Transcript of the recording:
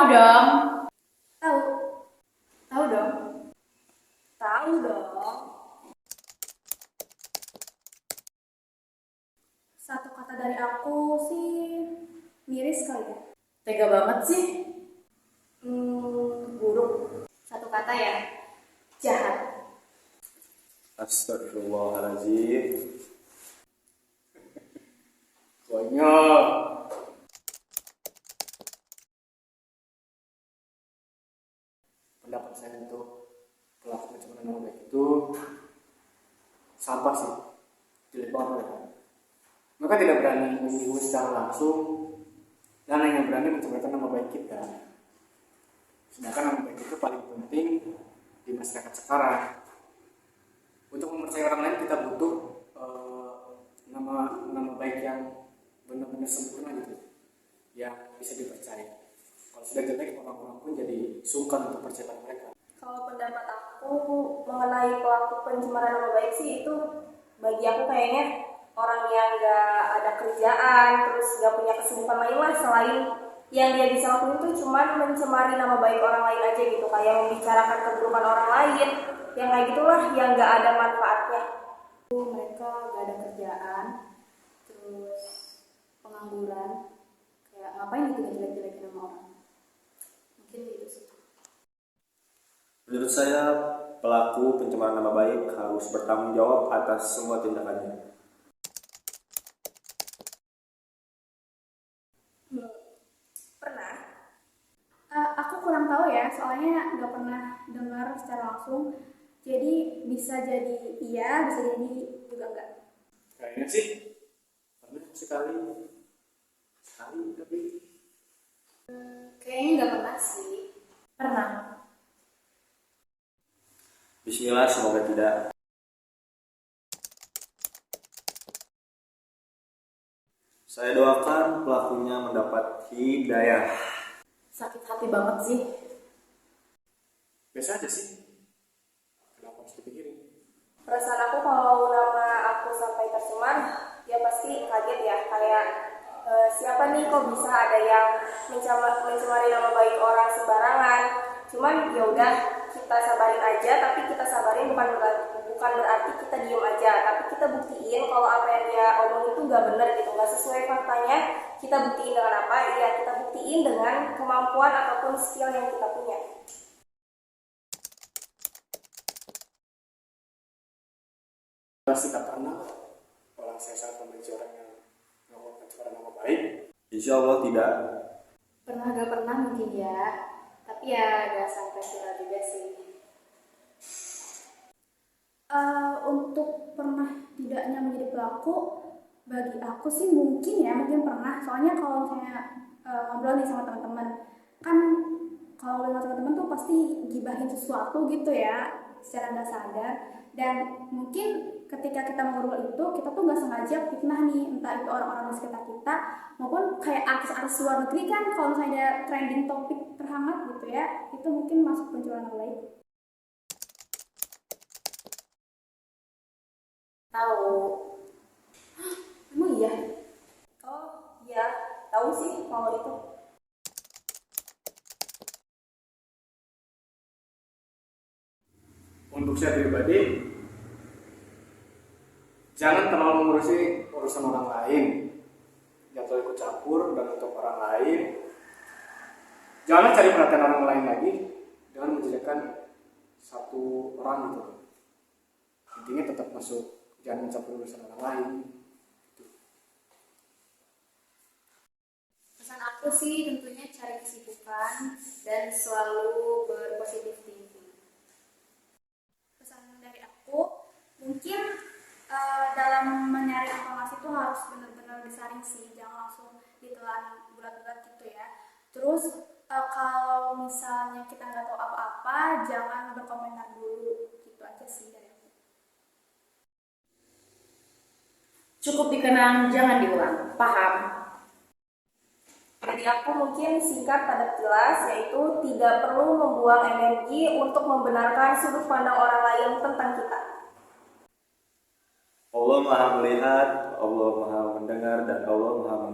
dong. Tahu. Tahu dong. Tahu dong. Satu kata dari aku sih miris kali ya. Tega banget sih. Buruk. Satu kata ya. Jahat. Astagfirullahaladzim. Konyol. Pendapat saya untuk pelaku pencemaran nama baik itu sampah sih, jelek banget mereka. Mereka tidak berani menyinggung secara langsung dan hanya berani mencemarkan nama baik kita. Sedangkan nama baik itu paling penting di masyarakat sekarang. Untuk mempercayai orang lain kita butuh nama baik yang benar-benar sempurna gitu, yang bisa dipercaya. Kalau sudah jelek, orang-orang pun jadi sungkan untuk percaya pada mereka. Kalau pendapat aku mengenai pelaku pencemaran nama baik sih itu bagi aku kayaknya orang yang gak ada kerjaan, terus gak punya kesibukan lain lah selain yang dia bisa lakukan itu cuma mencemari nama baik orang lain aja gitu, kayak membicarakan keburukan orang lain, yang kayak gitulah yang gak ada manfaatnya. Mereka gak ada kerjaan, terus pengangguran, kayak ngapain gitu jelek-jelekin sama orang. Mungkin gitu sih. Menurut saya, pelaku pencemaran nama baik harus bertanggung jawab atas semua tindakannya. Pernah? Aku kurang tahu ya, soalnya nggak pernah dengar secara langsung. Jadi bisa jadi iya, bisa jadi juga enggak. Kayaknya sih pernah sekali tapi Kayaknya nggak pernah sih. Pernah. Bismillah, semoga tidak. Saya doakan pelakunya mendapat hidayah. Sakit hati banget sih. Biasa aja sih. Kenapa harus dipikirin? Perasaan aku kalau nama aku sampai tercemar, ya pasti kaget ya, kayak siapa nih kok bisa ada yang mencemari nama baik orang sembarangan. Cuman ya udah, kita sabarin aja, tapi kita sabarin bukan berarti kita diem aja, tapi kita buktiin kalau apa yang dia omongin itu nggak benar gitu, nggak sesuai faktanya. Kita buktiin dengan apa? Ya kita buktiin dengan kemampuan ataupun skill yang kita punya. Pasti tak pernah orang saya sangat membenci orang yang melakukan pencemaran nama baik. Insya Allah tidak. Pernah gak pernah mungkin ya. Tapi ya gak sampai viral juga sih. Untuk pernah tidaknya menjadi pelaku, bagi aku sih mungkin pernah. Soalnya kalau misalnya ngobrol nih sama teman-teman, kan kalau ngobrol sama teman-teman tuh pasti gibahin sesuatu gitu ya, secara nggak sadar. Dan mungkin ketika kita ngobrol itu, kita tuh nggak sengaja fitnah nih, entah itu orang-orang di sekitar kita maupun kayak artis-artis luar negeri kan, kalau misalnya ada trending topik terhangat gitu ya, itu mungkin masuk pencemaran nama baik. Tahu. Emang iya? Oh iya, tahu sih kalau itu. Untuk saya pribadi, jangan terlalu mengurusi urusan orang lain. Jangan terlalu ikut campur dan untuk orang lain. Jangan cari perhatian orang lain lagi dengan menjadikan satu orang gitu. Intinya tetap masuk, jangan mencampur urusan orang lain. Pesan aku sih tentunya cari kesibukan dan selalu berpositif thinking. Pesan dari aku, mungkin dalam mencari informasi itu harus benar-benar disaring sih, jangan langsung ditelan bulat-bulat gitu ya. Terus kalau misalnya kita nggak tahu apa-apa, jangan berkomentar dulu, gitu aja sih dari aku. Cukup dikenang, jangan diulang. Paham? Dari aku mungkin singkat padat jelas, yaitu tidak perlu membuang energi untuk membenarkan sudut pandang orang lain tentang kita. Allah Maha melihat, Allah Maha mendengar, dan Allah Maha